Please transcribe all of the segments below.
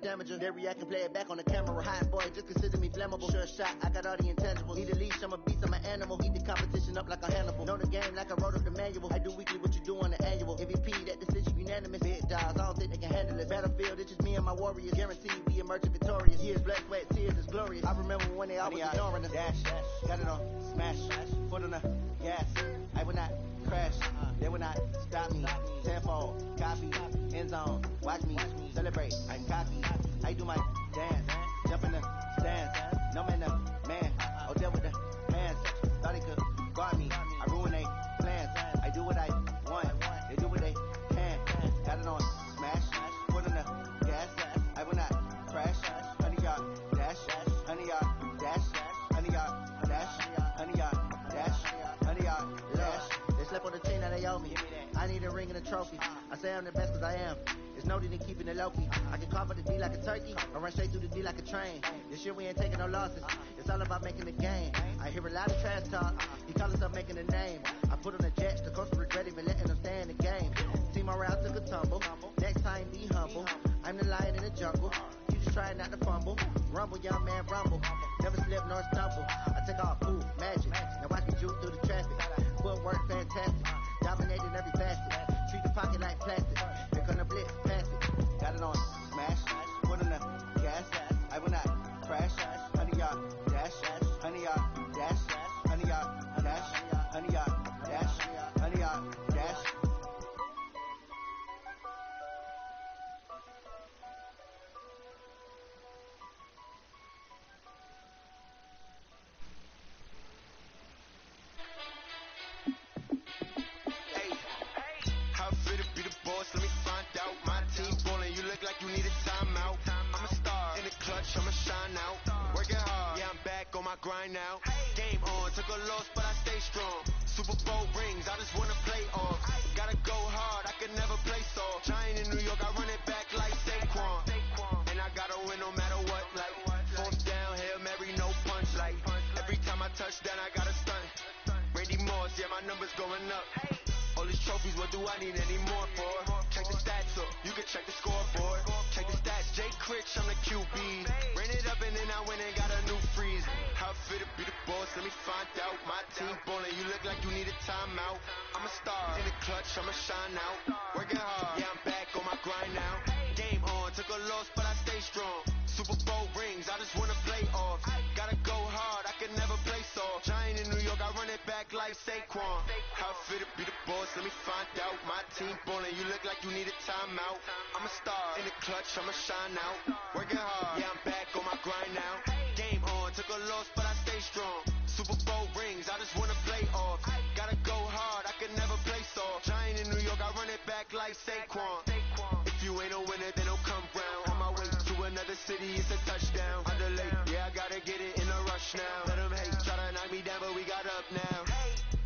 damager. They react and play it back on the camera. Hot boy, just consider me flammable. Sure shot, I got all the intangibles. Need a leash, I'm a beast, I'm an animal. Eat the competition up like a Hannibal. Know the game like I wrote up the manual. I do weekly what you do on the annual. MVP, that decision unanimous. Big dogs, I don't think they can handle it. Battlefield, it's just me and my warriors. Guaranteed we emerge victorious. Years, blood, sweat, tears, is glorious. I remember when they always ignoring us. Dash, got it on, smash, foot on the gas. I will not crash, they will not stop me. Tenfold, copy, end zone, watch me celebrate. I'm cocky, I do my dance, jump in the stands. No man, the man, oh there with the hands. Thought they could guard me, I ruin they plans. I do what I want, they do what they can. Got it on, smash, foot on the gas. I will not crash, 100 yard dash, 100 yard dash, 100 yard dash, 100 yard dash, 100 yard dash. They slept on the team, now they owe me. I need a ring and a trophy. I say I'm the best cause I am. It's noted in keeping it low-key. I can carve up the D like a turkey, or run straight through the D like a train. This year we ain't taking no losses. It's all about making the game. I hear a lot of trash talk. He call himself making a name. I put on the Jets, the coach regret even letting them stay in the game. Team morale took a tumble. Next time be humble. I'm the lion in the jungle. You just try not to fumble. Rumble, young man, rumble. Never slip nor stumble. I take off, ooh, magic. Now watch me juke through the traffic. Footwork fantastic. Dominating every facet. Treat the pocket like plastic. Here come the blitz, pass it. Got it on, smash. Foot on the gas. I will not crash. 100 yard dash. 100 yard dash. 100 yard dash. 100 yard dash. 100 yard dash. Let me find out. My team ballin', you look like you need a timeout. I'm a star in the clutch, I'ma shine out. Working hard, yeah, I'm back on my grind now. Game on, took a loss, but I stay strong. Super Bowl rings, I just wanna play off. Gotta go hard, I can never play soft. Giant in New York, I run it back like Saquon. And I gotta win no matter what. Like fourth down, Hail Mary, no punch. Like every time I touch down, I gotta stunt. Randy Moss, yeah, my numbers going up. All these trophies, what do I need any more for? Check the stats up, you can check the scoreboard. Check the stats, Jay Critch, I'm the QB. Ran it up and then I went and got a new freeze. How fit to be the boss, let me find out. My team ballin', you look like you need a timeout. I'm a star in the clutch, I'ma shine out. Working hard, yeah, I'm back on my grind now. Game on, took a loss, but I stay strong. Super Bowl rings, I just wanna play off. Gotta go hard, I can never play soft. Giant in New York, I run it back like Saquon. How fit to be the boss, let me find out. My team ballin', you look like you need a timeout. I'm a star in the clutch, I'ma shine out. Working hard, yeah, I'm back on my grind now. Game on, took a loss, but I stay strong. Super Bowl rings, I just wanna play off. Gotta go hard, I can never play soft. Giant in New York, I run it back like Saquon. If you ain't a winner, then don't come round. On my way to another city, it's a touchdown. Underlay, yeah, I gotta get it in a rush now. Let them hate, try to knock me down, but we got up now.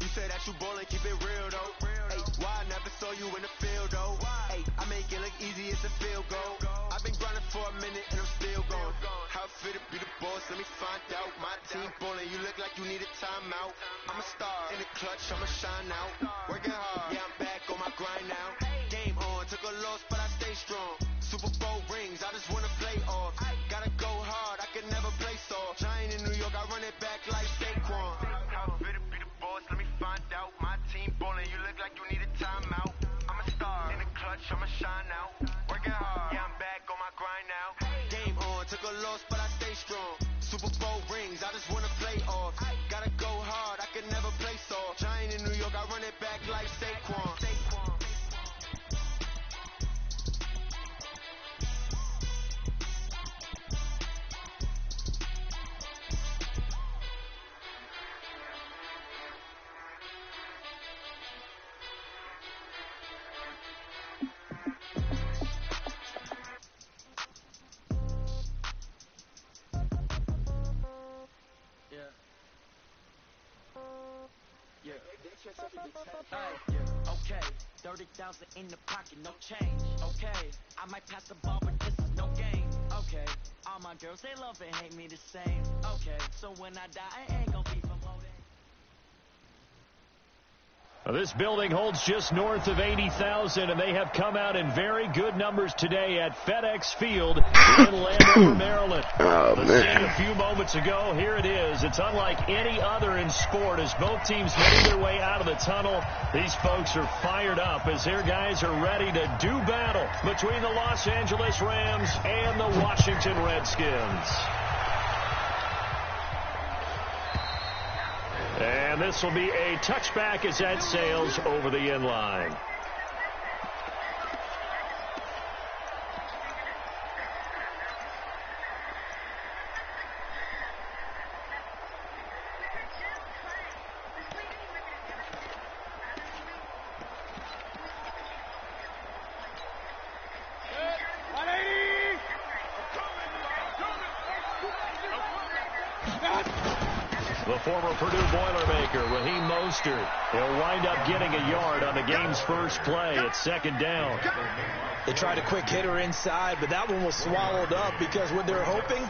You say that you ballin', keep it real though. Hey, why I never saw you in the field though? Hey, I make it look easy, it's a field goal. I've been grinding for a minute and I'm still going. How fit to be the boss, let me find out. My team ballin', you look like you need a timeout. I'm a star in the clutch, I'ma shine out. Working hard, yeah, I'm back on my grind now. Game on, took a loss, but I stay strong. Super Bowl rings, I just wanna play off. Gotta go hard, I can never play soft. Giant in New York, I run it back like Saquon. How fit to be the boss, let me find out. My team ballin', you look like you need a timeout. I'm a star in the clutch, I'ma shine out. Working hard, yeah, I'm back on my grind now. Game on, took a loss, but I stay strong. Super Bowl rings, I just wanna play off. Gotta go hard, I can never play soft. Giant in New York, I run it back like Saquon. Okay, 30,000 in the pocket, no change. Okay, I might pass the ball, but this is no game. Okay, all my girls, they love and hate me the same. Okay, so when I die, I ain't gonna be promoted. This building holds just north of 80,000, and they have come out in very good numbers today at FedEx Field in Landover, Maryland. Oh, the man. scene a few moments ago, here it is. It's unlike any other in sport as both teams make their way out of the tunnel. These folks are fired up as their guys are ready to do battle between the Los Angeles Rams and the Washington Redskins. And this will be a touchback as that sails over the end line. The former Purdue Boilermaker, Raheem Mostert. He'll wind up getting a yard on the game's first play at second down. They tried a quick hitter inside, but that one was swallowed up because what they're hoping,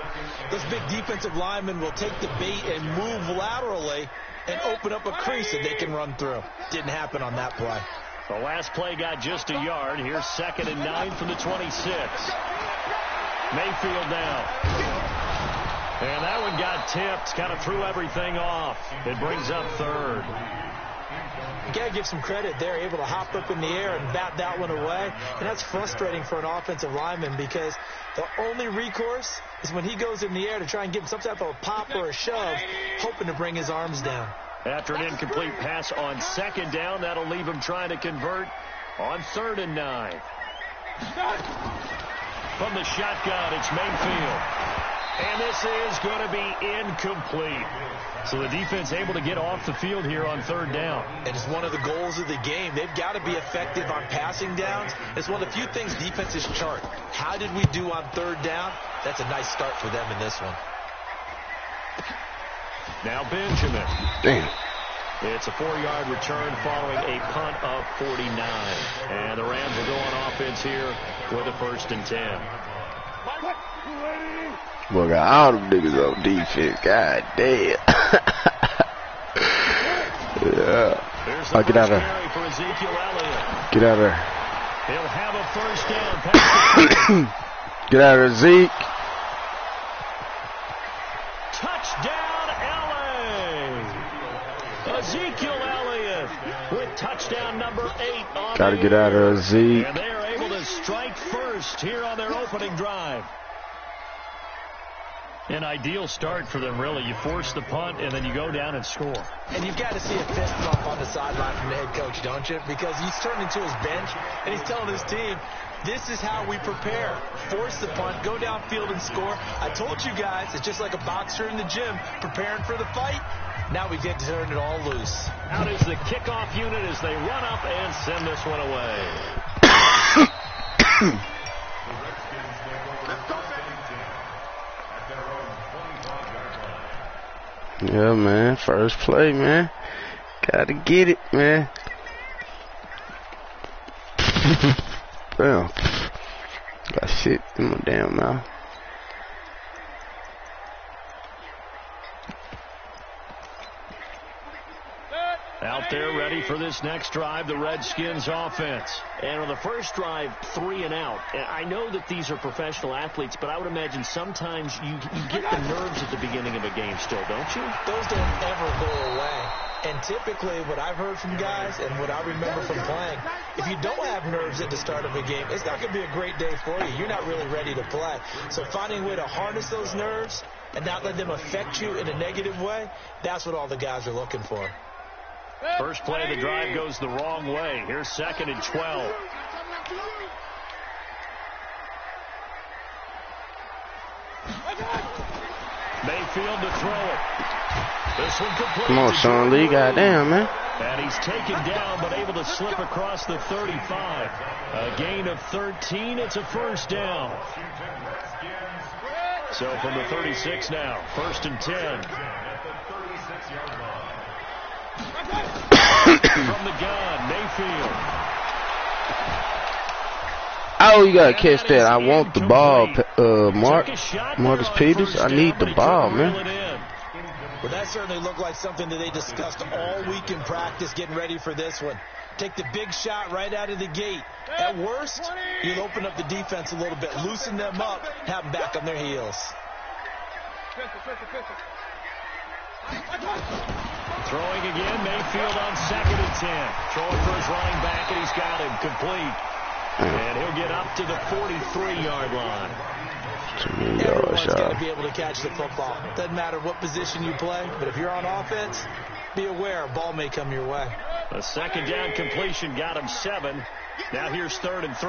this big defensive lineman will take the bait and move laterally and open up a crease that they can run through. Didn't happen on that play. The last play got just a yard. Here's 2nd and 9 from the 26. Mayfield now. And that one got tipped, kind of threw everything off. It brings up 3rd. You got to give some credit. They're able to hop up in the air and bat that one away. And that's frustrating for an offensive lineman because the only recourse is when he goes in the air to try and give some type of a pop or a shove, hoping to bring his arms down. After an incomplete pass on 2nd down, that'll leave him trying to convert on 3rd and 9. From the shotgun, it's Mayfield. And this is going to be incomplete. So the defense able to get off the field here on 3rd down. And it's one of the goals of the game. They've got to be effective on passing downs. It's one of the few things defenses chart. How did we do on 3rd down? That's a nice start for them in this one. Now Benjamin. Damn. It's a 4-yard return following a punt of 49. And the Rams will go on offense here with a 1st and 10. Boy, got all them niggas on defense. God damn. Yeah. Oh, get out of there. Get out of there. He'll have a 1st down. Get out of there, Zeke. Touchdown, LA. Ezekiel Elliott with touchdown number 8 on Gotta get out of there, Zeke. And they are able to strike first here on their opening drive. An ideal start for them, really. You force the punt, and then you go down and score. And you've got to see a fist bump on the sideline from the head coach, don't you? Because he's turning to his bench, and he's telling his team, this is how we prepare. Force the punt, go downfield and score. I told you guys, it's just like a boxer in the gym preparing for the fight. Now we get to turn it all loose. Out is the kickoff unit as they run up and send this one away. Yeah, man. First play, man. Gotta get it, man. Well, got shit in my damn mouth. Out there ready for this next drive, the Redskins offense. And on the first drive, 3 and out. And I know that these are professional athletes, but I would imagine sometimes you get the nerves at the beginning of a game still, don't you? Those don't ever go away. And typically what I've heard from guys and what I remember from playing, if you don't have nerves at the start of a game, it's not going to be a great day for you. You're not really ready to play. So finding a way to harness those nerves and not let them affect you in a negative way, that's what all the guys are looking for. First play of the drive goes the wrong way. Here's 2nd and 12. Mayfield to throw it. This one complete. Come on, Sean Lee. Goddamn, man. And he's taken down, but able to slip across the 35. A gain of 13. It's a 1st down. So from the 36 now, 1st and 10. From the gun, Mayfield. Oh, you gotta catch that. I want the ball, Marcus Peters. I need the ball, man. Well, that certainly looked like something that they discussed all week in practice getting ready for this one. Take the big shot right out of the gate. At worst, you'll open up the defense a little bit, loosen them up, have them back on their heels. Throwing again, Mayfield on 2nd and 10. Throwing for his running back, and he's got him complete. And he'll get up to the 43-yard line. Everyone's got to be able to catch the football. Doesn't matter what position you play, but if you're on offense, be aware a ball may come your way. A 2nd down completion got him 7. Now here's 3rd and 3.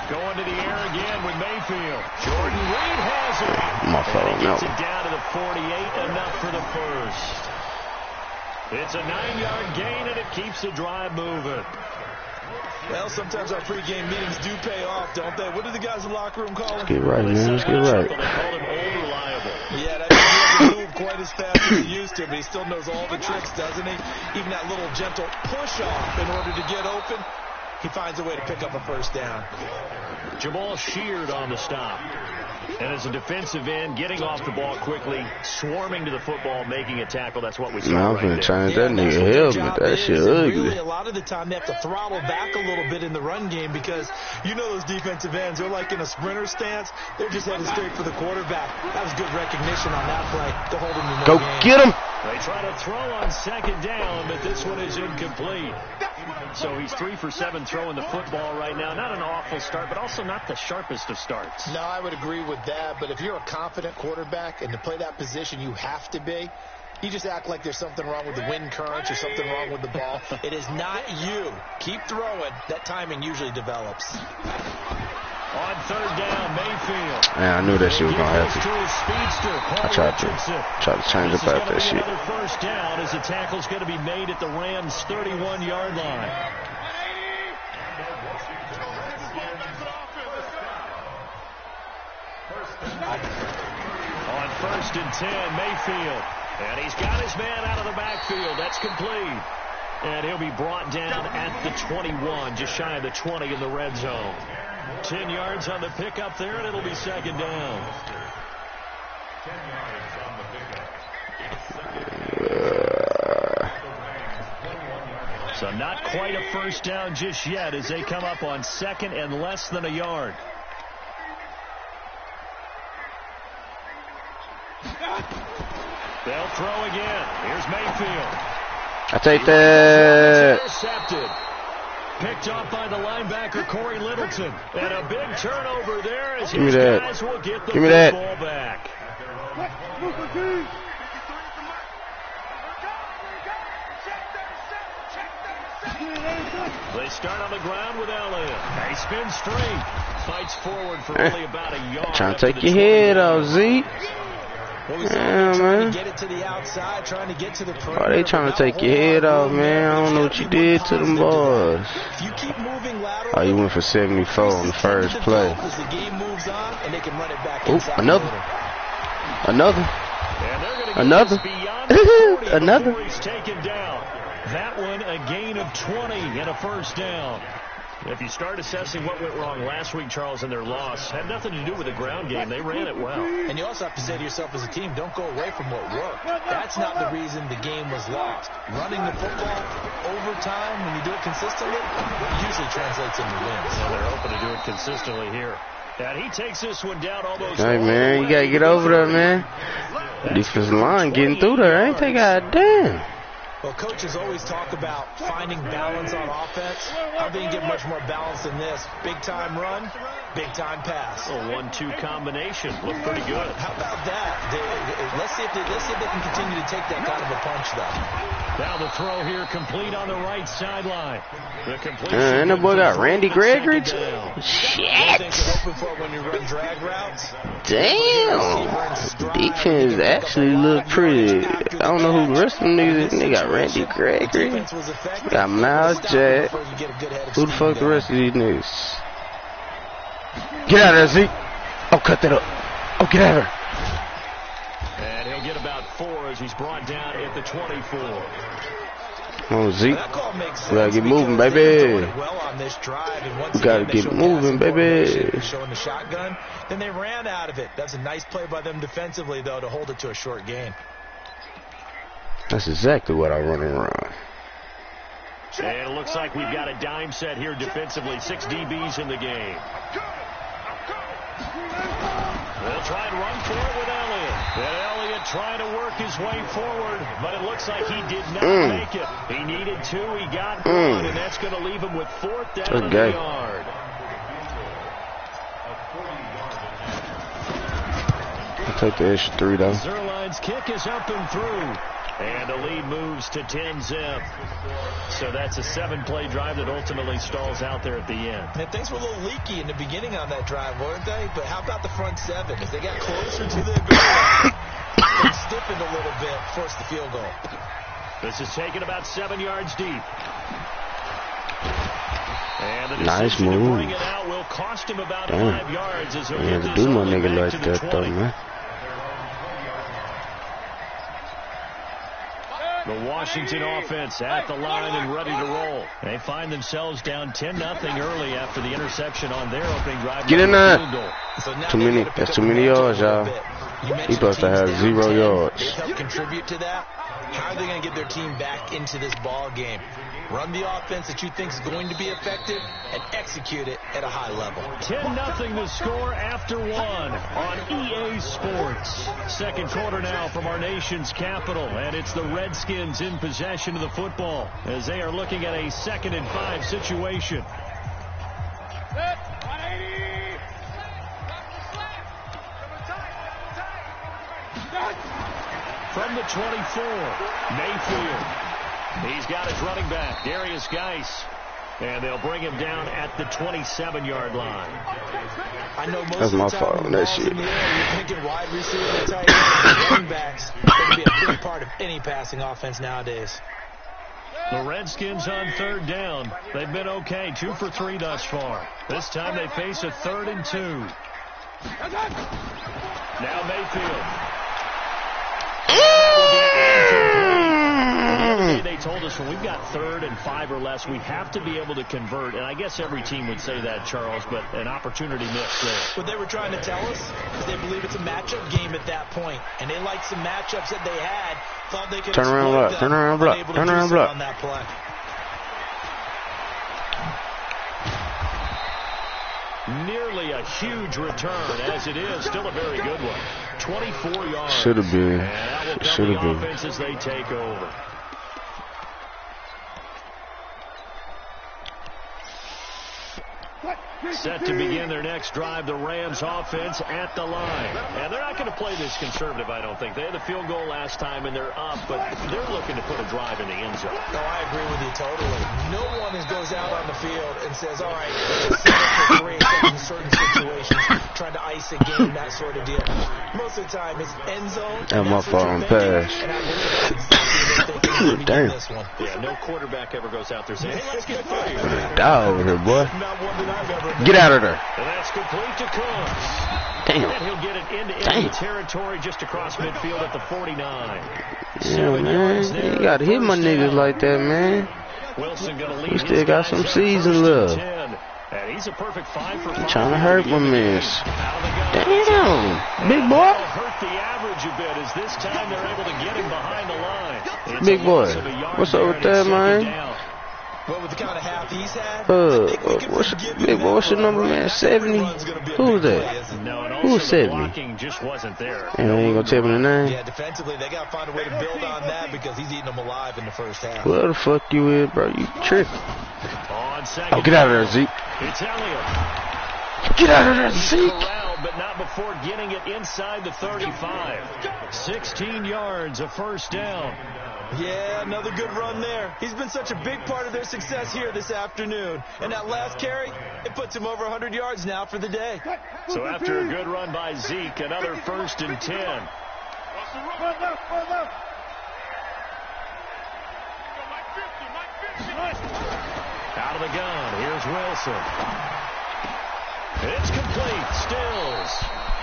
Going to the air again with Mayfield. Jordan Reed has it. And he gets it down to the 48, enough for the first. It's a 9-yard gain, and it keeps the drive moving. Well, sometimes our pregame meetings do pay off, don't they? What do the guys in the locker room call him? Let's get right, man. Let's get right. They call him old reliable. Yeah, that means he doesn't move quite as fast as he used to, but he still knows all the tricks, doesn't he? Even that little gentle push-off in order to get open, he finds a way to pick up a first down. Jamal Sheard on the stop. And as a defensive end, getting off the ball quickly, swarming to the football, making a tackle. That's what we saw right there. Change that nigga helmet. That shit ugly. Really, a lot of the time, they have to throttle back a little bit in the run game because you know those defensive ends, they're like in a sprinter stance. They're just headed straight for the quarterback. That was good recognition on that play to hold him in the game. Go get him. They try to throw on 2nd down, but this one is incomplete. So he's 3 for 7 throwing the football right now. Not an awful start, but also not the sharpest of starts. No, I would agree with that. But if you're a confident quarterback and to play that position you have to be, you just act like there's something wrong with the wind currents or something wrong with the ball. It is not you. Keep throwing. That timing usually develops. On 3rd down, Mayfield. Man, I knew that shit was going to happen. I tried to change up out that shit. Another first down as the tackle's going to be made at the Rams' 31-yard line. On 1st and 10, Mayfield. And he's got his man out of the backfield. That's complete. And he'll be brought down at the 21, just shy of the 20 in the red zone. 10 yards on the pickup there, and it'll be 2nd down. So not quite a first down just yet as they come up on 2nd and less than a yard. They'll throw again. Here's Mayfield. I take that. Intercepted. Picked off by the linebacker, Corey Littleton. And a big turnover there as his guys will get the ball back. They start on the ground with Elliott. They spin straight. Fights forward for only about a yard. Trying to take your head off, Zeke. Yeah, man. Get it to the outside, trying to get to the perimeter. Why they trying to take your head off, man? I don't know what you did to them boys. If you keep moving laterally, oh, you went for 74 on the first play. As the game moves on, and they can run it back inside. Another. He's taken down. That one a gain of 20 and a first down. If you start assessing what went wrong last week, Charles, in their loss, had nothing to do with the ground game. They ran it well. And you also have to say to yourself as a team, don't go away from what worked. That's not the reason the game was lost. Running the football over time, when you do it consistently, it usually translates into wins. So they're hoping to do it consistently here. And he takes this one down almost. Hey, man, you got to get over there, man. Defensive line getting through there, ain't they? Goddamn. Well, coaches always talk about finding balance on offense. How they can get much more balance than this? Big-time run, big-time pass. A 1-2 combination. Looked pretty good. How about that? Let's see if they can continue to take that kind of a punch, though. Now the throw here complete on the right sideline. The completion. And that boy got Randy Gregory. Shit. When you run drag routes. Damn. Defense actually look pretty. I don't know who the rest of them niggas is. They got Randy Gregory. Got Miles Jack. Who the fuck the rest of these niggas? Get out of there, Zeke. Oh, cut that up. Oh, get out of there. And he'll get about 4 as he's brought down at the 24. Come on, Zeke. That call makes sense. We gotta get moving, They baby. well on this drive, and once We gotta again, they get showed moving, pass baby. formation, showing the shotgun. Then they ran out of it. That's a nice play by them defensively, though, to hold it to a short gain. That's exactly what I run around. And it looks like we've got a dime set here defensively. 6 DBs in the game. They'll try and run for it with Elliott. And Elliott trying to work his way forward, but it looks like he did not make it. He needed 2. He got 1, and that's going to leave him with 4th down in the yard. I'll take the extra 3, though. Zerline's kick is up and through. And the lead moves to 10-zip. So that's a 7-play drive that ultimately stalls out there at the end. And things were a little leaky in the beginning on that drive, weren't they? But how about the front 7? As they got closer to the goal line, they stiffened a little bit, forced the field goal. This is taken about 7 yards deep. And the nice decision move. to bring it out will cost him about 5 yards. As he'll Yeah, get to this do my all the way nigga back like to the that, 20. though, man. The Washington offense at the line and ready to roll. They find themselves down 10-0 early after the interception on their opening drive. Get in there. So Too many. That's too many yards, y'all. He's supposed to have 0 yards. They've helped contribute to that. How are they going to get their team back into this ball game? Run the offense that you think is going to be effective and execute it at a high level. 10-0 the score after 1 on EA Sports. Second quarter now from our nation's capital, and it's the Redskins in possession of the football as they are looking at a 2nd and 5 situation. From the 24, Mayfield. He's got his running back, Darius Geis. And they'll bring him down at the 27-yard line. I know most That's of my the time fault on that shit. in the air, you're thinking wide receiver, tight end, running backs. That can be a big part of any passing offense nowadays. The Redskins on 3rd down. They've been okay, 2 for 3 thus far. This time they face a 3rd and 2. Now Mayfield. They told us when we've got 3rd and 5 or less, we have to be able to convert. And I guess every team would say that, Charles, but an opportunity missed there. What they were trying to tell us is they believe it's a matchup game at that point, and they liked some matchups that they had. Thought they could Turn around block. Turn around block. Turn around block. On that play. Nearly a huge return, as it is still a very good one. 24 yards. Should have been. And that will Should come have the been. offense as they take over. Set to begin their next drive, the Rams offense at the line. And they're not going to play this conservative, I don't think. They had the field goal last time, and they're up, but they're looking to put a drive in the end zone. No, I agree with you totally. No one goes out on the field and says, all right, let's set up for 3 in certain situations, trying to ice a game, that sort of deal. Most of the time, it's end zone. That's my fault on pass. And I believe that's exactly what they're thinking Damn. this one. Yeah, no quarterback ever goes out there saying, hey, let's get fired. Dog over here, boy. Not one that I've ever Get out of there. And that's complete to Cooks. Damn. And he'll get it into enemy territory just across midfield at the 49. Yeah, man. You gotta hit my niggas like that, man. Wilson gonna lead We still got some season left. And he's a perfect 5 for 5. Trying to hurt my man. Damn. Big boy. Hurt the average a bit as this time they're able to get him behind the line. It's Big a boy. loss of a yard What's there, up with and it's that, man? 2nd down. Well, with the kind of half he's had, Big boy, what's your number, man? 70? Who's that? No, and Who's also the 70? blocking just wasn't there. And I ain't gonna tell me the name. yeah, defensively, they got to find a way to build on that because he's eating them alive in the first half. Where the fuck you is, bro? You tripping. On 2nd Oh, get out of there, Zeke. It's Elliott. Get out of there, He's Zeke. corralled, but not before getting it inside the 35. 16 yards, a 1st down. Yeah, another good run there. He's been such a big part of their success here this afternoon. And that last carry, it puts him over 100 yards now for the day. So after a good run by Zeke, another 1st and 10. Out of the gun, here's Wilson. It's complete, Stills.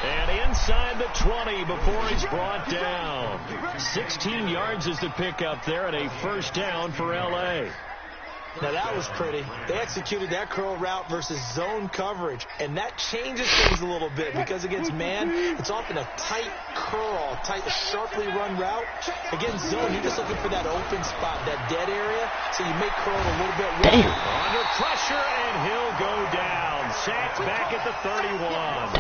And inside the 20 before he's brought down. 16 yards is the pickup there and a first down for L.A. Now, that was pretty. They executed that curl route versus zone coverage, and that changes things a little bit because against man, it's often a tight curl, sharply run route. Against zone, you're just looking for that open spot, that dead area, so you make curl a little bit wider. Under pressure, and he'll go down. Sacked back at the 31.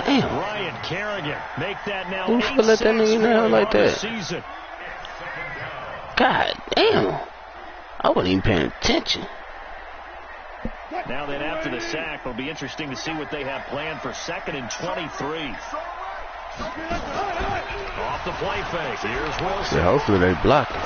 Damn. Ryan Kerrigan make that now 8 let that nigga know like that? Season. God damn. I wasn't even paying attention. Now then, after the sack, it'll be interesting to see what they have planned for 2nd and 23. Off the play fake. Here's Wilson. Yeah, hopefully they block it.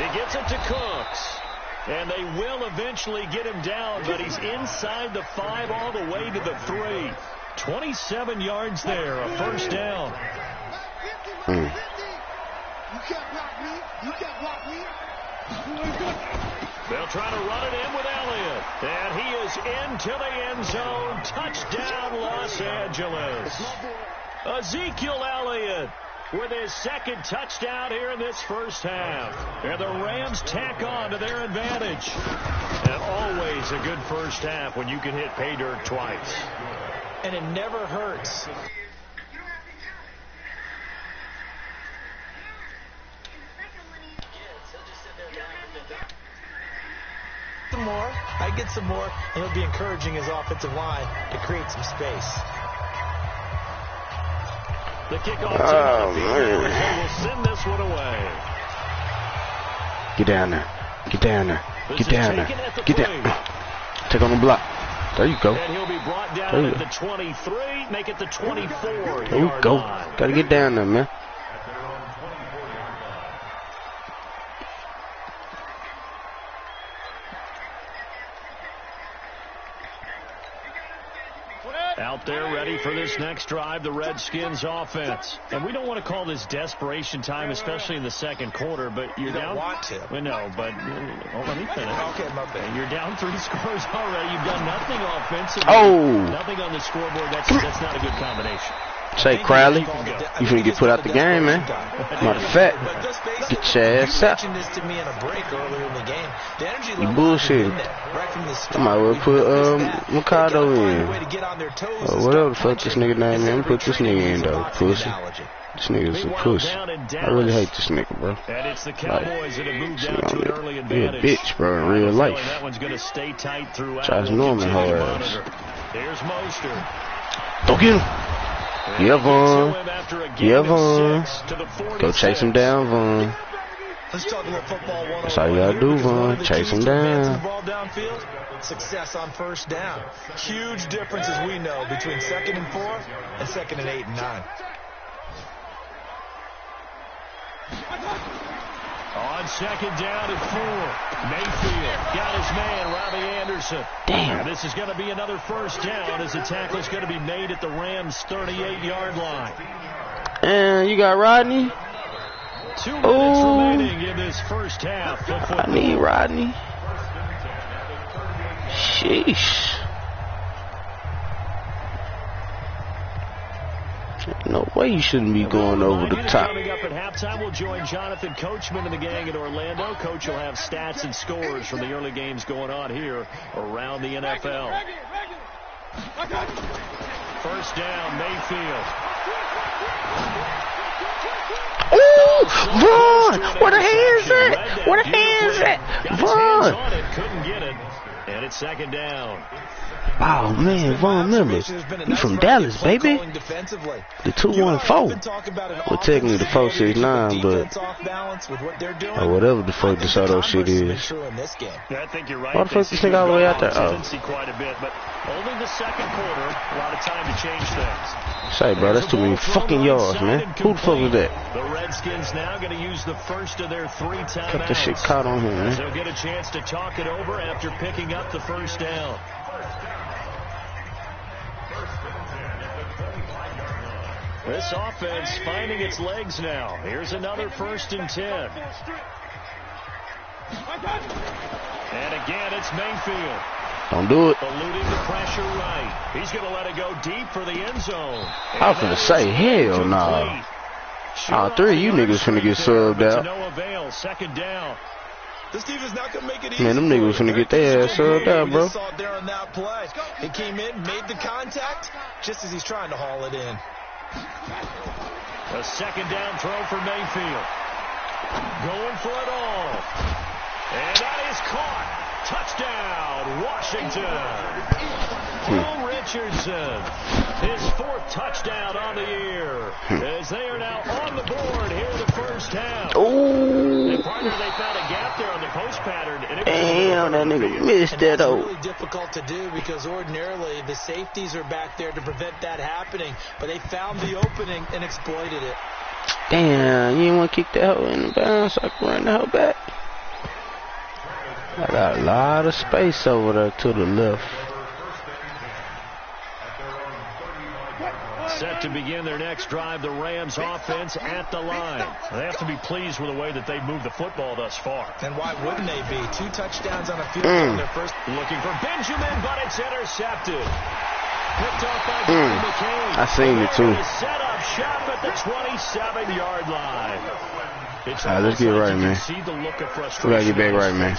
He gets it to Cooks. And they will eventually get him down, but he's inside the 5 all the way to the 3. 27 yards there, a first down. You can't block me. You can't block me. They'll try to run it in with Elliott. And he is into the end zone. Touchdown, Los Angeles. Ezekiel Elliott with his 2nd touchdown here in this first half. And the Rams tack on to their advantage. And always a good first half when you can hit pay dirt twice. And it never hurts. More, I get some more, and he'll be encouraging his offensive line to create some space. The kickoff team will send this one away. Get down there. Get down there. Get down there. Get down. Take on the block. There you go. And he'll be brought down at the 23, make it the 24. There we go. Got to get down there, man. Out there ready for this next drive, the Redskins offense. And we don't want to call this desperation time, especially in the second quarter, but you're down. You don't want to. Well, no, but let me finish. Okay, my bad. You're down 3 scores already. You've done nothing offensively. Oh. Nothing on the scoreboard. That's not a good combination. Say, Crowley, you finna get put out the game, man. Matter of fact, get your ass out. You bullshit. I might well put Mikado in. Or whatever the fuck this nigga name is. I'm gonna put this nigga in, though. Pussy. This nigga's a pussy. I really hate this nigga, bro. And it's the Cowboys that have moved down to an early He a advantage. bitch, bro, in real life. That one's gonna stay tight throughout. Tries Norman her ass. Here's Mostert. Don't get him. Yeah, Vaughn. Yeah, Vaughn. Go chase him down, Vaughn. Let's talk a little football 101. That's all you gotta do, Vaughn. Chase him down. Success on first down. Huge difference, as we know, between 2nd and 4 and 2nd and 8 and 9. On 2nd down and 4, Mayfield got his man, Robbie Anderson. Damn. And this is going to be another first down as the tackle is going to be made at the Rams' 38-yard line. And you got Rodney. 2 minutes remaining in this first half. I need Rodney. Sheesh. No way you shouldn't be going over the top. Coming up at halftime, we'll join Jonathan Coachman and the gang in Orlando. Coach will have stats and scores from the early games going on here around the NFL. First down, Mayfield. Ooh, Vaughn! Where the hands at? Where the hands at? Vaughn! Couldn't get it. And it's 2nd down. Oh, man, Vaughn Miller. You from Dallas, baby. The 214. Well, technically the 469, but or whatever the fuck this auto shit is. I think you're right. Why the fuck this nigga all the way out there? Oh. Quite a bit, but only the second quarter. A lot of time to change things. Say, bro, that's too many fucking yards, man. Who the fuck was that? The Redskins now going to use the first of their 3 timeouts. Got this shit caught on here, man. They'll get a chance to talk it over after picking up the first down. This offense finding its legs now. Here's another 1st and 10. And again, it's Mayfield. Don't do it. Eluding the pressure right. He's going to let it go deep for the end zone. I was finna say, hell no. All three of you niggas finna get subbed out. No avail. Second down. This defense not gonna make it easy. Man, them niggas finna get their ass subbed out, bro. We saw it there on that play. He came in, made the contact, just as he's trying to haul it in. A second down throw for Mayfield. Going for it all. And that is caught. Touchdown, Washington. Paul Richardson, his 4th touchdown on the year, as they are now on the board here in the first half. Ooh. And partner, they found a gap there on the post pattern. And damn, that nigga missed that. It's really difficult to do because ordinarily the safeties are back there to prevent that happening, but they found the opening and exploited it. Damn, you didn't want to kick that hoe in the bounds so I can run the hoe back. I got a lot of space over there to the left. Set to begin their next drive, the Rams offense at the line. They have to be pleased with the way that they've moved the football thus far. And why wouldn't they be? 2 touchdowns on a field goal in their first. Looking for Benjamin, but it's intercepted. Picked off by McCain. I seen it too. Set up shot at the 27-yard line. Let's get right, man. We gotta get back right, man.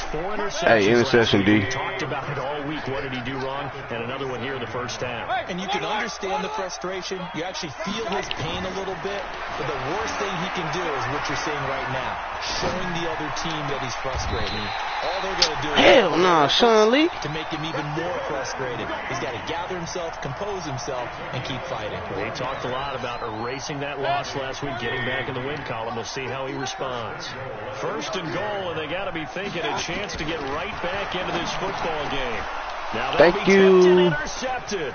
Hey, interception, D. We talked about it all week. What did he do wrong? And another one here in the first half. And you can understand the frustration. You actually feel his pain a little bit. But the worst thing he can do is what you're seeing right now. Showing the other team that he's frustrated. All they're going to do is hell no, Sean Lee. To make him even more frustrated. He's got to gather himself, compose himself, and keep fighting. They talked a lot about erasing that loss last week, getting back in the win column. We'll see how he responds. First and goal, and they got to be thinking a chance to get right back into this football game. Now thank you. Intercepted.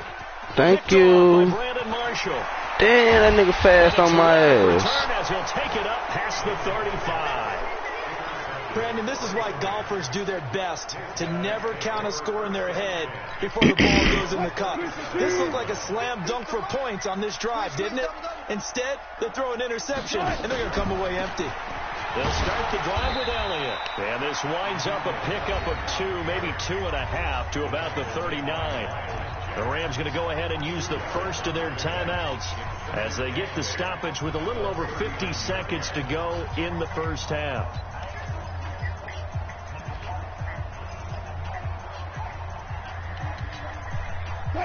Thank you. Brandon Marshall. Damn, that nigga fast on my ass. As he'll take it up past the 35. Brandon, this is why golfers do their best to never count a score in their head before the ball goes in the cup. This looked like a slam dunk for points on this drive, didn't it? Instead, they throw an interception, and they're going to come away empty. They'll start the drive with Elliott. And this winds up a pickup of 2, maybe 2.5 to about the 39. The Rams going to go ahead and use the first of their timeouts as they get the stoppage with a little over 50 seconds to go in the first half.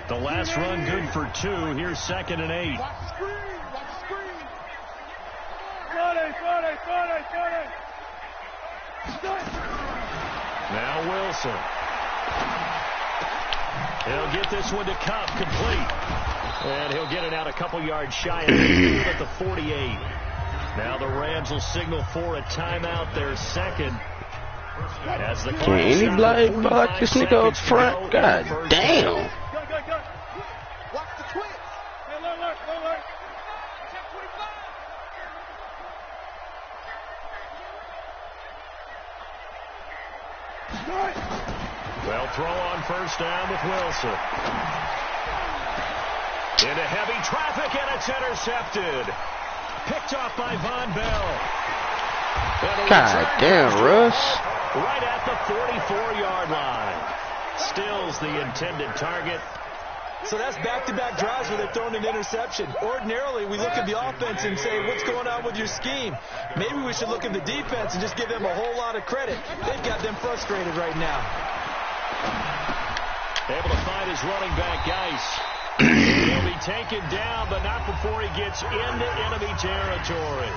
The last run good for 2. Here's 2nd and 8. Watch the screen. Watch the screen. Now Wilson. He'll get this one to Cup complete. And he'll get it out a couple yards shy of the at the 48. Now the Rams will signal for a timeout, their second. As the can any block this nigga up front? God damn. Watch the twins. Alert. Well, throw on first down with Wilson. Into heavy traffic, and it's intercepted. Picked off by Von Bell. God damn, Russ. Right at the 44-yard line. Stills the intended target. So that's back-to-back drives where they've thrown an interception. Ordinarily, we look at the offense and say, what's going on with your scheme? Maybe we should look at the defense and just give them a whole lot of credit. They've got them frustrated right now. Able to find his running back, Geis. He'll be taken down, but not before he gets into enemy territory.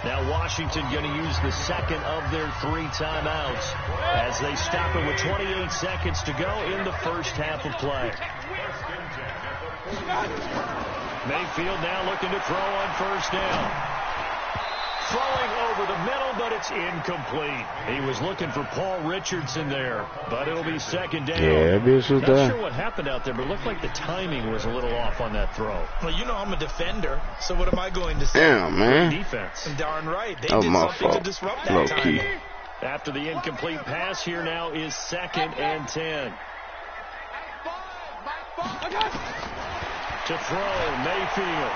Now Washington going to use the second of their 3 timeouts as they stop it with 28 seconds to go in the first half of play. Mayfield now looking to throw on first down. Throwing over the middle, but it's incomplete. He was looking for Paul Richardson there, but it'll be second down. Yeah, this was Not sure what happened out there, but it looked like the timing was a little off on that throw. Well, you know I'm a defender, so what am I going to say? Damn, man. Defense. And darn right. They Oh, did my something fault. to disrupt that Low timing. key. After the incomplete pass, here now is 2nd and 10. To throw, Mayfield.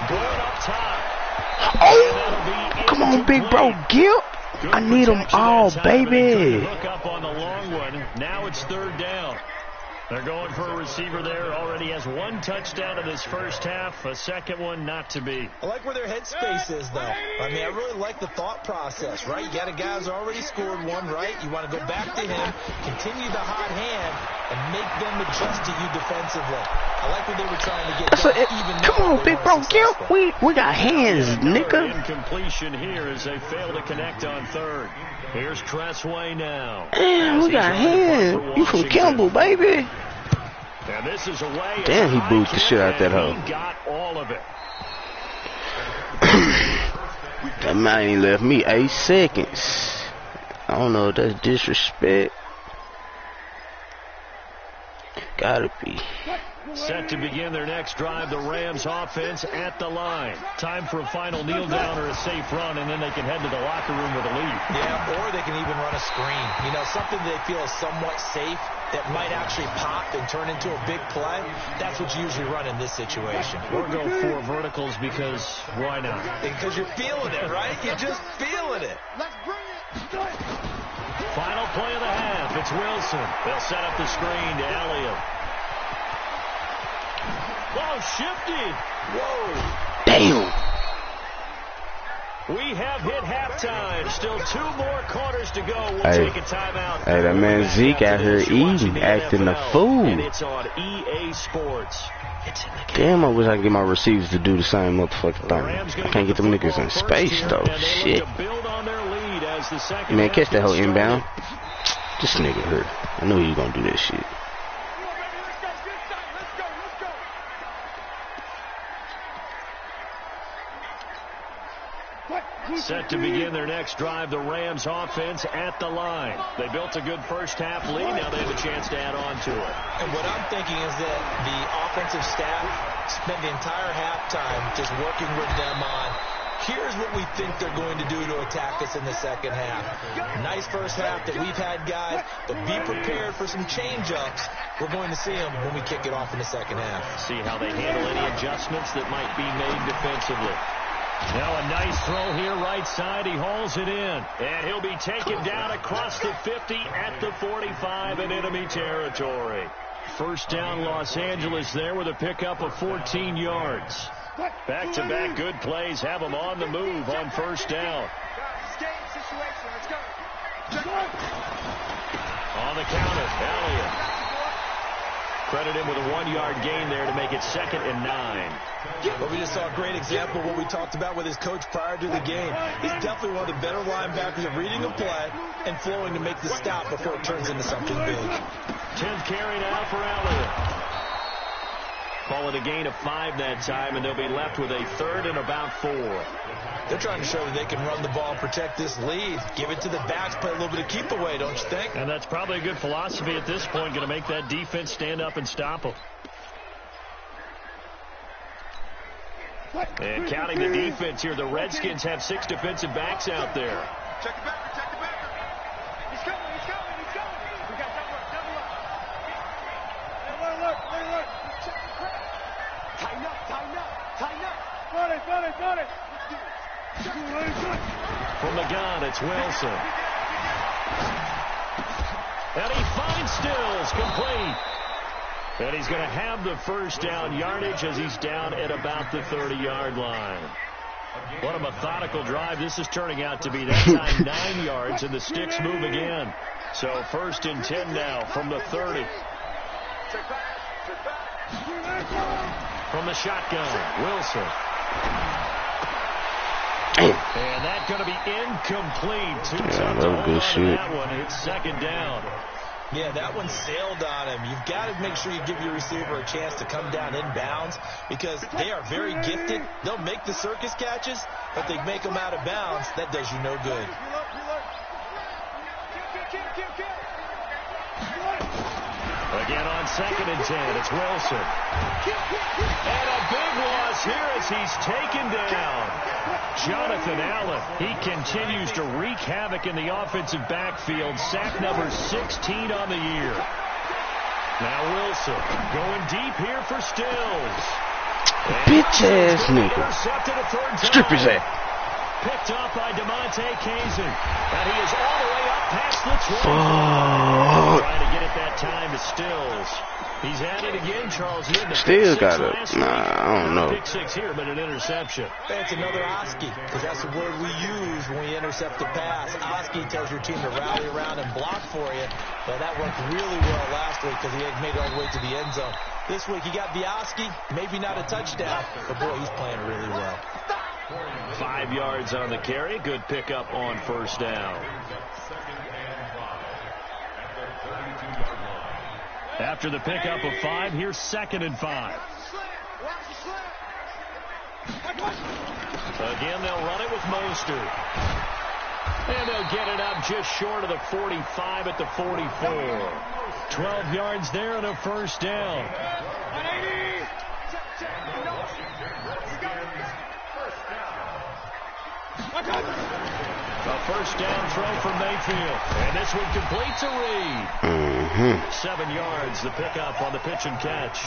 Going up top. Oh, come on, big bro, Gil. I need them all, baby. Hook up on the long one. Now it's 3rd down. They're going for a receiver there. Already has one touchdown in this first half. A second one not to be. I like where their headspace is, though. I mean, I really like the thought process, right? You got a guy who's already scored one, right? You want to go back to him, continue the hot hand, and make them adjust to you defensively. I like what they were trying to get done. Come on, big bro, we got hands, nigga. Incompletion here as they fail to connect on third. Here's Tressway now. Damn, we got hands. You from Kimball, baby. And this is away. Damn, he booed the shit out that hoe. He got all of it. That man left me 8 seconds. I don't know if that's disrespect. Gotta be. Set to begin their next drive, the Rams offense at the line. Time for a final kneel down or a safe run, and then they can head to the locker room with a lead. Yeah, or they can even run a screen. You know, something they feel is somewhat safe that might actually pop and turn into a big play. That's what you usually run in this situation. Or go 4 verticals because why not? Because you're feeling it, right? You're just feeling it. Let's bring it. Final play of the half. It's Wilson. They'll set up the screen to Elliott. Ball shifted. Whoa. Damn. We have hit halftime. Still 2 more quarters to go. We'll take a timeout. Hey, that man Zeke out here eating, acting a fool. And it's on EA Sports. Damn, I wish I could get my receivers to do the same motherfucking thing. I can't get them niggas in space, though. Shit. Man, catch that whole inbound. This nigga hurt. I knew he was gonna do that shit. Set to begin their next drive, the Rams offense at the line. They built a good first half lead. Now they have a chance to add on to it. And what I'm thinking is that the offensive staff spent the entire halftime just working with them on, here's what we think they're going to do to attack us in the second half. Nice first half that we've had, guys, but be prepared for some change-ups. We're going to see them when we kick it off in the second half. See how they handle any adjustments that might be made defensively. Now a nice throw here, right side. He hauls it in. And he'll be taken down across the 50 at the 45 in enemy territory. First down, Los Angeles there with a pickup of 14 yards. Back-to-back good plays have them on the move on first down. On the counter, Elliott. Credit him with a 1-yard gain there to make it 2nd and 9. But we just saw a great example of what we talked about with his coach prior to the game. He's definitely one of the better linebackers at reading a play and flowing to make the stop before it turns into something big. 10th carry now for Elliott. Call it a gain of 5 that time, and they'll be left with a 3rd and about 4. They're trying to show that they can run the ball and protect this lead. Give it to the backs, play a little bit of keep away, don't you think? And that's probably a good philosophy at this point, going to make that defense stand up and stop them. And counting the defense here, the Redskins have 6 defensive backs out there. Check the backer, check the backer. He's coming, he's coming, he's coming. We got double up. Hey, alert. Check the crack. Tighten up. Got it. From the gun, it's Wilson. And he finds Stills, complete. And he's going to have the first down yardage as he's down at about the 30-yard line. What a methodical drive this is turning out to be. That time 9 yards, and the sticks move again. So 1st and 10 now from the 30. From the shotgun, Wilson. And that's going to be incomplete. Too tough to hold on to that one. It's 2nd down. Yeah, that one sailed on him. You've got to make sure you give your receiver a chance to come down inbounds because they are very gifted. They'll make the circus catches, but they make them out of bounds. That does you no good. Again on 2nd and 10, it's Wilson. And a big loss here as he's taken down. Jonathan Allen, he continues to wreak havoc in the offensive backfield. Sack number 16 on the year. Now Wilson going deep here for Stills. Bitch-ass nigga. Strip his ass. Picked up by DeMonte Kazin. And he is all the way up past the 20. Fuck. Trying to get it that time to Stills. He's at it again, Charles. He had the Still pick got six it. last Nah, week. I don't know. Pick six here, but an interception. It's another Oski, because that's the word we use when we intercept a pass. Oski tells your team to rally around and block for you. Well, that worked really well last week because he had made it all the way to the end zone. This week he got the Oski, maybe not a touchdown, but boy, he's playing really well. 5 yards on the carry. Good pickup on first down. After the pickup of 5, here's 2nd and 5. Again, they'll run it with Mostert. And they'll get it up just short of the 45 at the 44. 12 yards there and a first down. A first down throw from Mayfield. And this one completes a read. 7 yards, the pickup on the pitch and catch.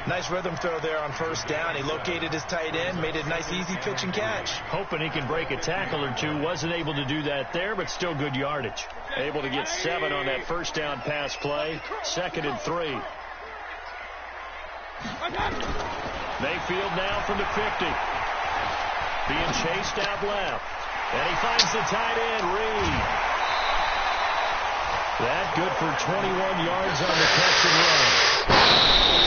Nice rhythm throw there on first down. He located his tight end, made it a nice, easy pitch and catch. Hoping he can break a tackle or two. Wasn't able to do that there, but still good yardage. Able to get 7 on that first down pass play. 2nd and 3. Mayfield now from the 50. Being chased out left. And he finds the tight end, Reed. That good for 21 yards on the catch and run.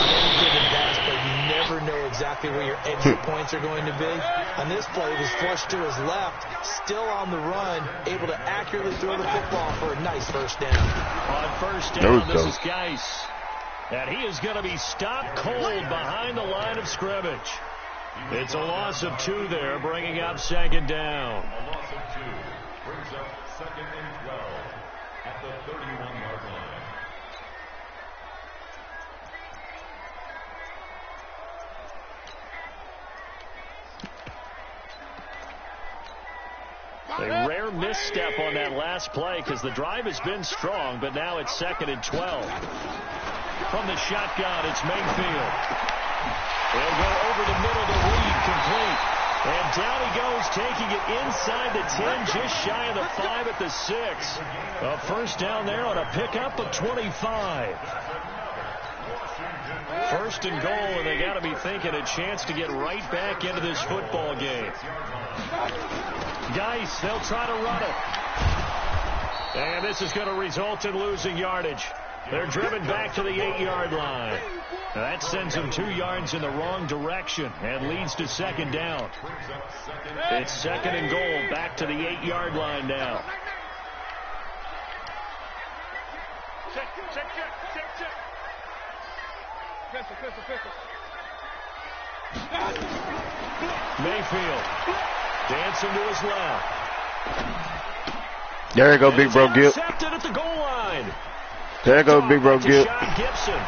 Any given pass, but you never know exactly where your exit points are going to be. On this play, he was flushed to his left, still on the run, able to accurately throw the football for a nice first down. On first down, this is Geis. And he is going to be stopped cold behind the line of scrimmage. It's a loss of 2 there, bringing up 2nd down. A loss of 2 brings up 2nd and 12 at the 31-yard line. A rare misstep on that last play because the drive has been strong, but now it's 2nd and 12. From the shotgun, it's Mayfield. They'll go over the middle to Reed, complete. And down he goes, taking it inside the 10, just shy of the 5 at the 6. A first down there on a pickup of 25. First and goal, and they got to be thinking a chance to get right back into this football game. Geis, they'll try to run it. And this is going to result in losing yardage. They're driven back to the 8-yard line. That sends them 2 yards in the wrong direction and leads to 2nd down. It's 2nd and goal, back to the 8-yard line now. Check. Pistol. Mayfield dancing to his left. There you go, big bro Gip. Intercepted at the goal line. There you go, big bro Gip. Gibson.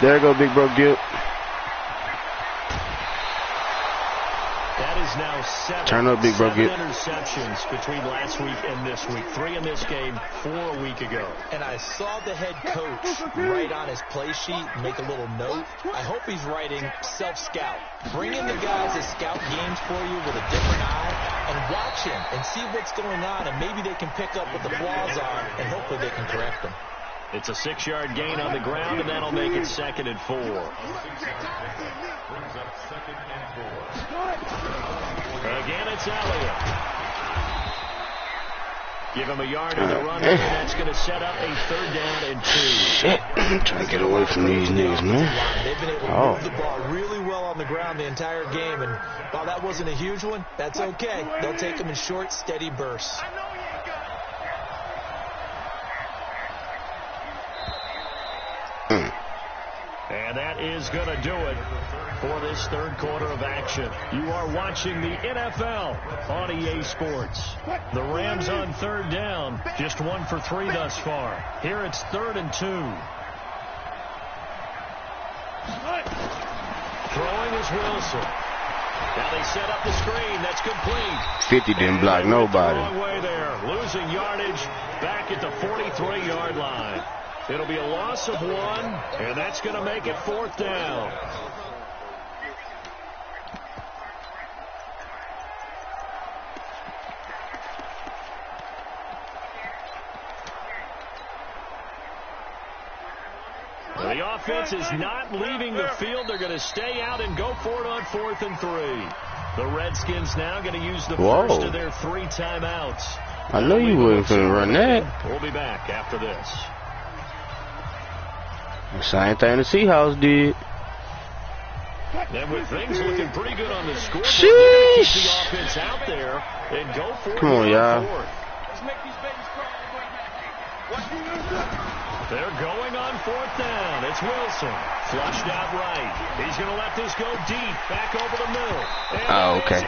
There you go, big bro Gip. That is now 7. Turn up, big bro Gip. 7 interceptions between last week and this week. 3 in this game, 4 a week ago. And I saw the head coach write on his play sheet, make a little note. I hope he's writing self-scout. Bring in the guys that scout games for you with a different eye and watch him and see what's going on, and maybe they can pick up what the flaws are, and hopefully they can correct them. It's a 6-yard gain on the ground, and that'll make it 2nd and 4. Again, it's Elliott. Give him a yard in the run, and that's going to set up a 3rd down and 2. Shit, I'm trying to get away from these niggas, man. They've been able to move the ball really well on the ground the entire game, and while that wasn't a huge one, that's okay. They'll take them in short, steady bursts. And that is going to do it for this 3rd quarter of action. You are watching the NFL on EA Sports. The Rams on 3rd down, just 1 for 3 thus far. Here it's 3rd and 2. Throwing is Wilson. Now they set up the screen. That's complete. 50 didn't block nobody. Wrong way there. Losing yardage back at the 43-yard line. It'll be a loss of 1, and that's going to make it 4th down. The offense is not leaving the field. They're going to stay out and go for it on 4th and 3. The Redskins now going to use the first of their 3 timeouts. I know you wasn't going to run that. We'll be back after this. The same thing the Seahawks did. And with things looking pretty good on the scoreboard, they're going to keep the offense out there and go for it. Come on, y'all. Let's make these babies cry. They're going on 4th down. It's Wilson. Flushed out right. He's going to let this go deep. Back over the middle. Oh, okay.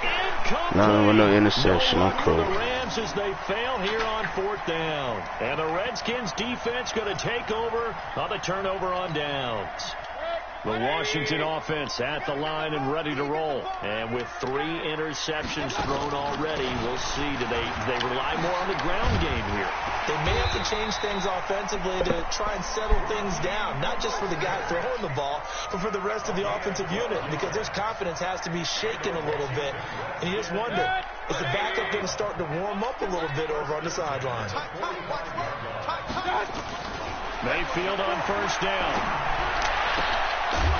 No interception. I'm cool. The Rams as they fail here on 4th down. And the Redskins defense going to take over on the turnover on downs. The Washington offense at the line and ready to roll. And with 3 interceptions thrown already, we'll see. Do they rely more on the ground game here? They may have to change things offensively to try and settle things down, not just for the guy throwing the ball, but for the rest of the offensive unit, because their confidence has to be shaken a little bit. And you just wonder, is the backup going to start to warm up a little bit over on the sideline? Mayfield on 1st down.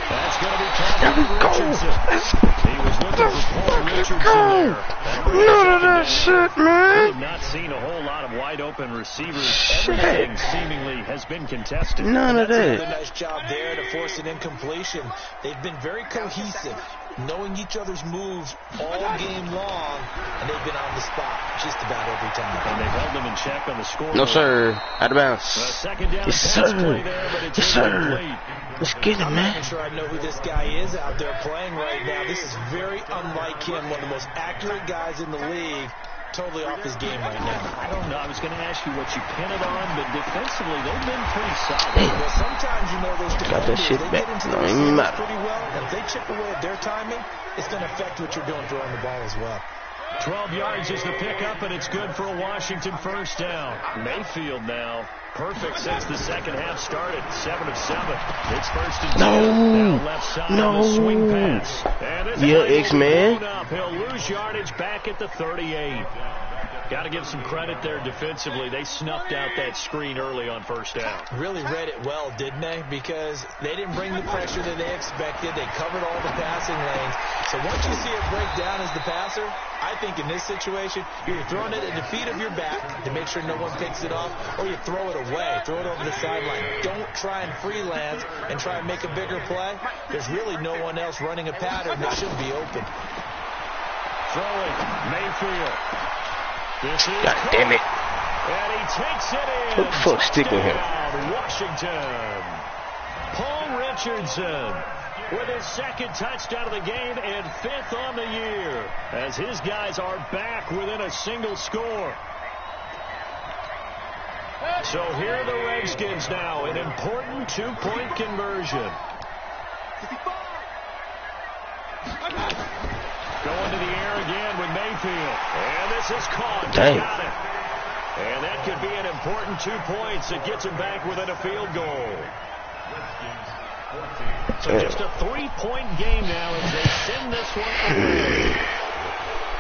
That's going to be Kevin Richardson. He was looking for Paul Richardson there. None of that shit, man. We've not seen a whole lot of wide open receivers. Everything seemingly has been contested. None of that. A nice job there to force an incompletion. They've been very cohesive, knowing each other's moves all game long, and they've been on the spot just about every time. And they've held them in check on the score. No, sir. Out of bounds. Second down. Yes, sir. Yes, sir. Let's get him, man. I'm not sure I know who this guy is out there playing right now. This is very unlike him, one of the most accurate guys in the league. Totally off his game right now. I don't know. I was going to ask you what you pin it on, but defensively, they've been pretty solid. Well, sometimes, you know, those got that shit they back. get into No, the even matter. pretty well, and if they chip away at their timing, it's going to affect what you're doing throwing the ball as well. 12 yards is the pickup, and it's good for a Washington 1st down. Mayfield now. Perfect since the second half started. 7 of 7. It's 1st and 10. Now left side, the swing pass. And X-Man. He'll lose yardage back at the 38. Got to give some credit there defensively. They snuffed out that screen early on 1st down. Really read it well, didn't they? Because they didn't bring the pressure that they expected. They covered all the passing lanes. So once you see it break down as the passer, I think in this situation, you're throwing it at the feet of your back to make sure no one picks it off, or you throw it away, throw it over the sideline. Don't try and freelance and try and make a bigger play. There's really no one else running a pattern that should be open. Throwing, Mayfield. God damn it. And he takes it in. Who the fuck sticking him? Washington. Paul Richardson with his 2nd touchdown of the game and 5th on the year, as his guys are back within a single score. So here are the Redskins now, an important 2-point conversion. Going to the air again with Mayfield. And this is caught. Dang. Got it. And that could be an important 2 points. It gets him back within a field goal. So just a 3-point game now as they send this one away.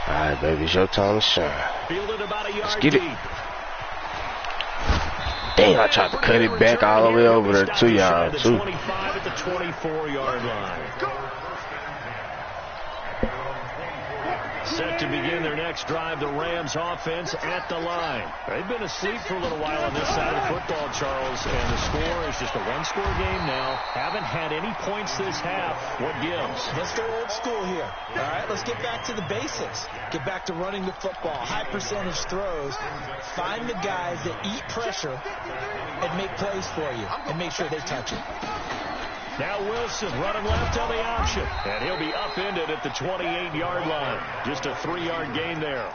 All right, baby. It's your time to shine. Fielded about a yard Let's get it. deep. Damn, I tried to cut it back all the way over there to y'all, too. 25 at the 24-yard line. Set to begin their next drive, the Rams offense at the line. They've been asleep for a little while on this side of the football, Charles, and the score is just a 1-score game now. Haven't had any points this half. What gives? Let's go old school here. All right, let's get back to the basics. Get back to running the football, high percentage throws. Find the guys that eat pressure and make plays for you and make sure they touch it. Now Wilson running left on the option, and he'll be upended at the 28-yard line. Just a 3-yard gain there.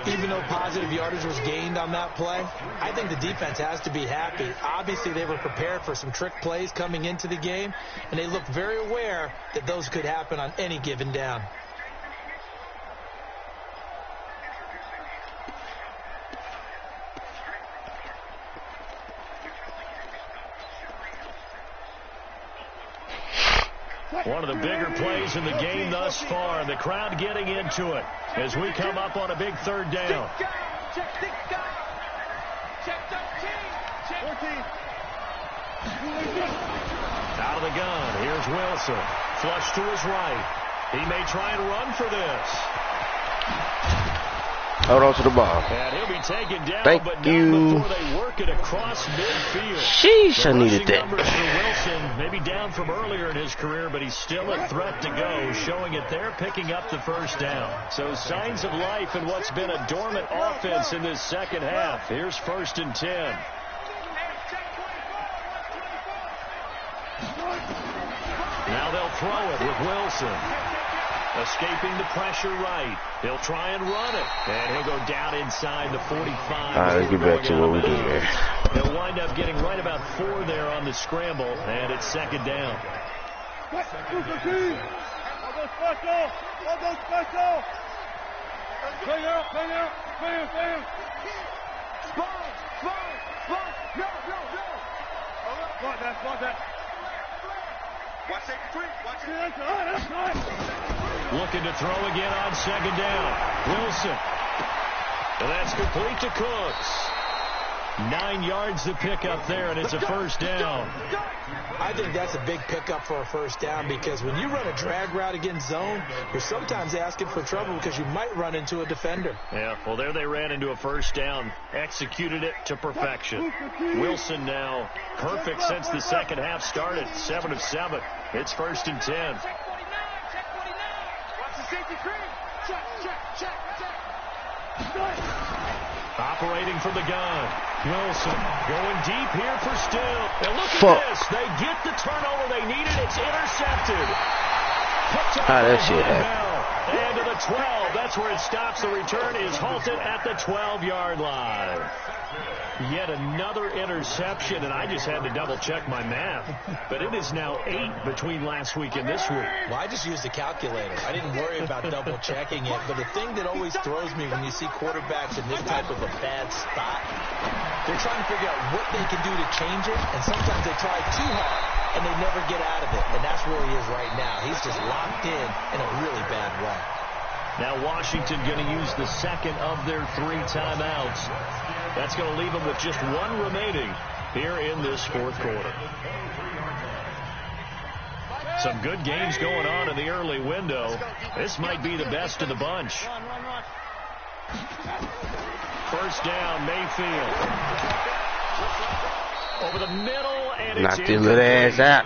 Even though positive yardage was gained on that play, I think the defense has to be happy. Obviously, they were prepared for some trick plays coming into the game, and they looked very aware that those could happen on any given down. One of the bigger plays in the game thus far. The crowd getting into it as we come up on a big 3rd down. Check 13. Check 14. Out of the gun, here's Wilson. Flush to his right. He may try and run for this. Hold on to the ball. And he'll be taken down, Thank but not you. before they work it across midfield. Sheesh, I needed that. Numbers for Wilson, maybe down from earlier in his career, but he's still a threat to go, showing it there, picking up the first down. So signs of life in what's been a dormant offense in this second half. Here's 1st and 10. Now they'll throw it with Wilson. Escaping the pressure right. He'll try and run it. And he'll go down inside the 45. All right, let's get back to what we do there. He'll wind up getting right about 4 there on the scramble, and it's 2nd down. Looking to throw again on 2nd down. Wilson. And that's complete to Cooks. 9 yards to pick up there, and it's a 1st down. I think that's a big pickup for a 1st down, because when you run a drag route against zone, you're sometimes asking for trouble because you might run into a defender. Yeah, well, there they ran into a 1st down. Executed it to perfection. Wilson now perfect since the second half started. 7 of 7. It's 1st and 10. Operating from the gun. Wilson going deep here for Still. And look at this. They get the turnover they needed. It's intercepted. How that shit happened? And to the 12. That's where it stops. The return is halted at the 12-yard line. Yet another interception, and I just had to double-check my math. But it is now 8 between last week and this week. Well, I just used a calculator. I didn't worry about double-checking it. But the thing that always throws me when you see quarterbacks in this type of a bad spot, they're trying to figure out what they can do to change it, and sometimes they try too hard, and they never get out of it. And that's where he is right now. He's just locked in a really bad way. Now Washington going to use the second of their 3 timeouts. That's going to leave them with just 1 remaining here in this 4th quarter. Some good games going on in the early window. This might be the best of the bunch. 1st down, Mayfield. Over the middle, and knock this little ass out.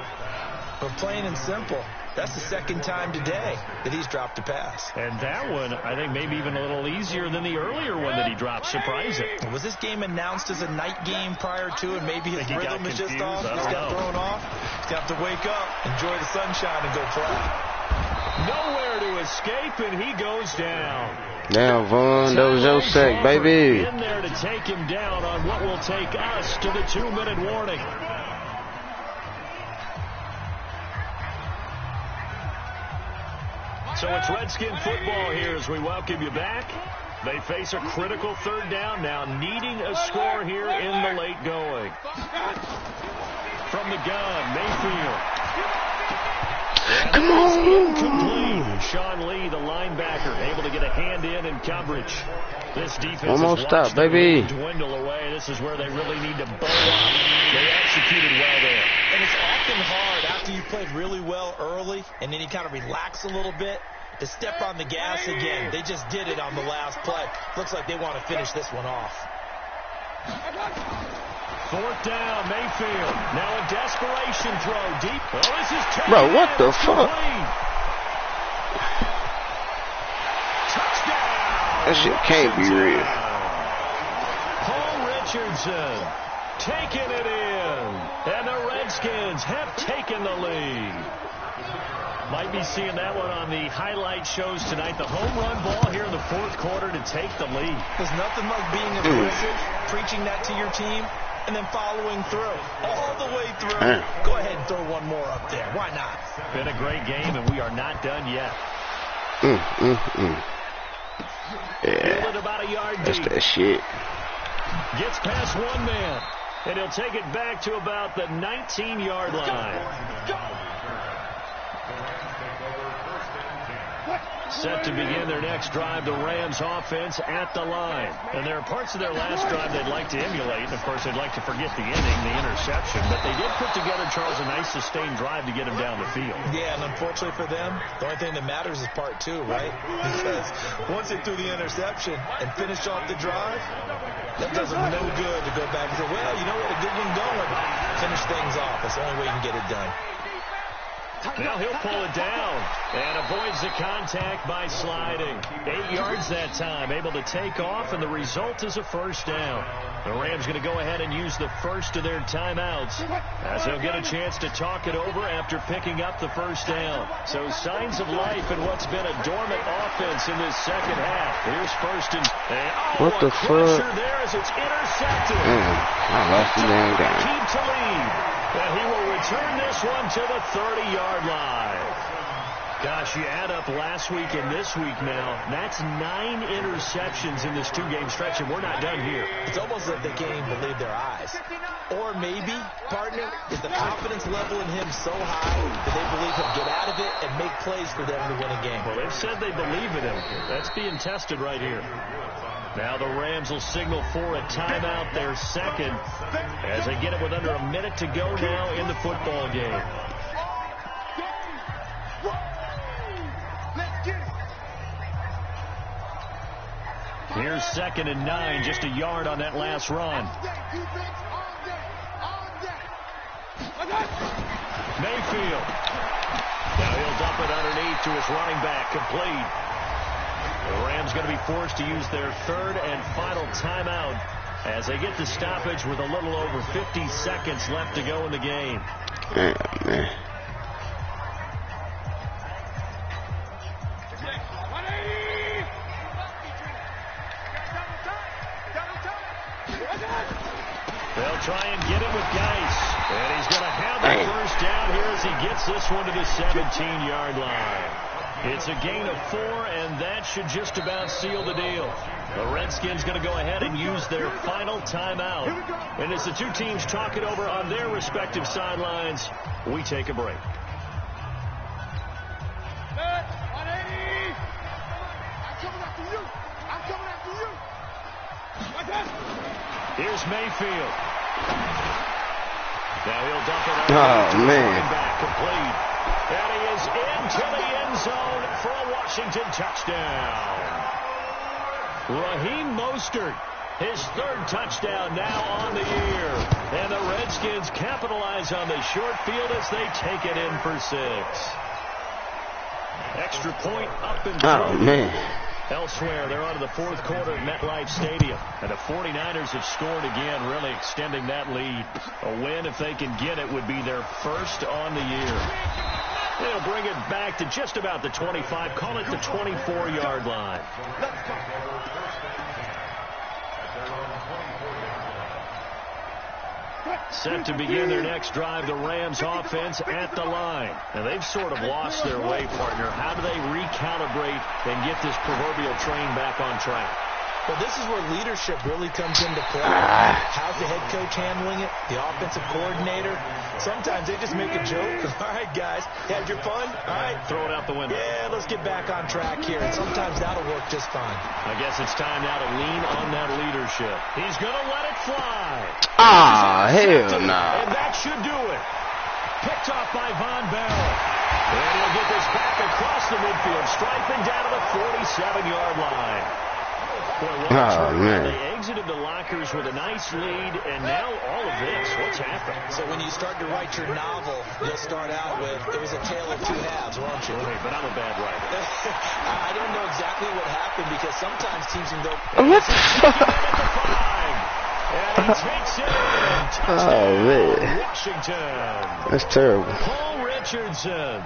But plain and simple, that's the 2nd time today that he's dropped a pass. And that one, I think, maybe even a little easier than the earlier one that he dropped. Surprising. Was this game announced as a night game prior to, and maybe his rhythm is just off? Just got thrown off. He's got to wake up, enjoy the sunshine, and go play. Nowhere to escape, and he goes down. Now, Vaughn, that was your sack, baby. In there to take him down on what will take us to the 2-minute warning. So it's Redskin football here as we welcome you back. They face a critical 3rd down now, needing a score here in the late going. From the gun, Mayfield. Come on. Incomplete. Sean Lee, the linebacker, able to get a hand in coverage. This defense almost stopped, baby. Dwindle away. This is where they really need to bow up. They executed well there. And it's often hard after you played really well early and then you kind of relax a little bit to step on the gas again. They just did it on the last play. Looks like they want to finish this one off. 4th down, Mayfield. Now a desperation throw deep. Oh, this is taken. Bro, what the fuck? Touchdown. That shit can't be real. Paul Richardson taking it in. And the Redskins have taken the lead. Might be seeing that one on the highlight shows tonight. The home run ball here in the 4th quarter to take the lead. There's nothing like being aggressive, preaching that to your team, and then following through. All the way through. Go ahead and throw one more up there. Why not? Been a great game, and we are not done yet. Yeah, about a yard that's deep. that shit. Gets past 1 man, and he'll take it back to about the 19-yard line. Set to begin their next drive, the Rams offense at the line. And there are parts of their last drive they'd like to emulate. And, of course, they'd like to forget the ending, the interception. But they did put together, Charles, a nice sustained drive to get them down the field. Yeah, and unfortunately for them, the only thing that matters is part two, right? Because once they threw the interception and finished off the drive, that does them no good to go back and say, well, you know what, a good one going. Finish things off. That's the only way you can get it done. Now he'll pull it down and avoids the contact by sliding. 8 yards that time, able to take off, and the result is a first down. The Rams going to go ahead and use the first of their timeouts as they'll get a chance to talk it over after picking up the first down. So signs of life in what's been a dormant offense in this second half. Here's first and what the fuck? There as it's intercepted. I lost the damn game. Keep to lead. And he will return this one to the 30-yard line. Gosh, you add up last week and this week now. That's 9 interceptions in this two-game stretch, and we're not done here. It's almost like they can't even believe their eyes. Or maybe, partner, is the confidence level in him so high that they believe he'll get out of it and make plays for them to win a game. Well, they've said they believe in him. That's being tested right here. Now the Rams will signal for a timeout, their second, as they get it with under a minute to go now in the football game. Here's 2nd and 9, just a yard on that last run. Mayfield. Now he'll dump it underneath to his running back, complete. The Rams going to be forced to use their third and final timeout as they get the stoppage with a little over 50 seconds left to go in the game. Yeah, man. They'll try and get him with Geis. And he's going to have the first down here as he gets this one to the 17-yard line. It's a gain of 4, and that should just about seal the deal. The Redskins going to go ahead and use their final timeout. And as the two teams talk it over on their respective sidelines, we take a break. Here's Mayfield. Now he'll dump it out. Oh, man. Back complete. And he is into the end zone for a Washington touchdown. Raheem Mostert, his third touchdown now on the year. And the Redskins capitalize on the short field as they take it in for 6. Extra point up and through. Oh, man. Elsewhere, they're on to the fourth quarter at MetLife Stadium. And the 49ers have scored again, really extending that lead. A win, if they can get it, would be their first on the year. They'll bring it back to just about the 25, call it the 24-yard line. Set to begin their next drive, the Rams offense at the line. And they've sort of lost their way, partner. How do they recalibrate and get this proverbial train back on track? Well, this is where leadership really comes into play. How's the head coach handling it? The offensive coordinator? Sometimes they just make a joke. All right, guys, had your fun? All right. Throw it out the window. Yeah, let's get back on track here. And sometimes that'll work just fine. I guess it's time now to lean on that leadership. He's going to let it fly. Hell no. And that should do it. Picked off by Von Bell. And he'll get this back across the midfield, striping down to the 47-yard line. Boy, man. They exited the lockers with a nice lead, and now all of this. What's happened? So when you start to write your novel, you'll start out with, it was a tale of two halves, won't you? Okay, but I'm a bad writer. I don't know exactly what happened because sometimes teams can go. What the fuck? And he takes it in. Oh, man. Washington. That's terrible. Paul Richardson.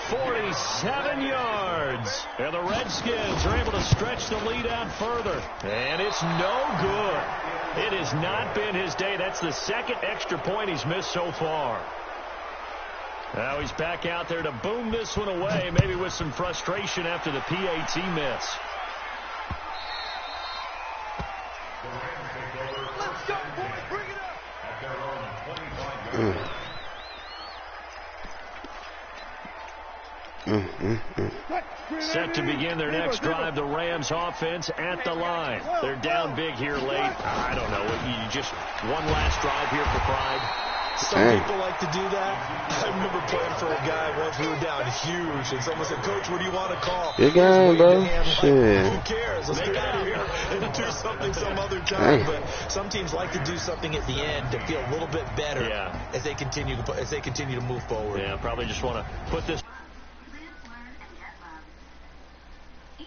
47 yards. And the Redskins are able to stretch the lead out further. And it's no good. It has not been his day. That's the second extra point he's missed so far. Now he's back out there to boom this one away, maybe with some frustration after the PAT miss. Let's go, boys. Bring it up. Set to begin their next drive, the Rams offense at the line. They're down big here late. I don't know. You just one last drive here for pride. Some people like to do that. I remember playing for a guy once. We were down huge, and someone said, "Coach, what do you want to call?" Good game, bro. Shit. Who cares? Let's get out of here and do something some other time. But some teams like to do something at the end to feel a little bit better as they continue to move forward. Yeah, probably just want to put this.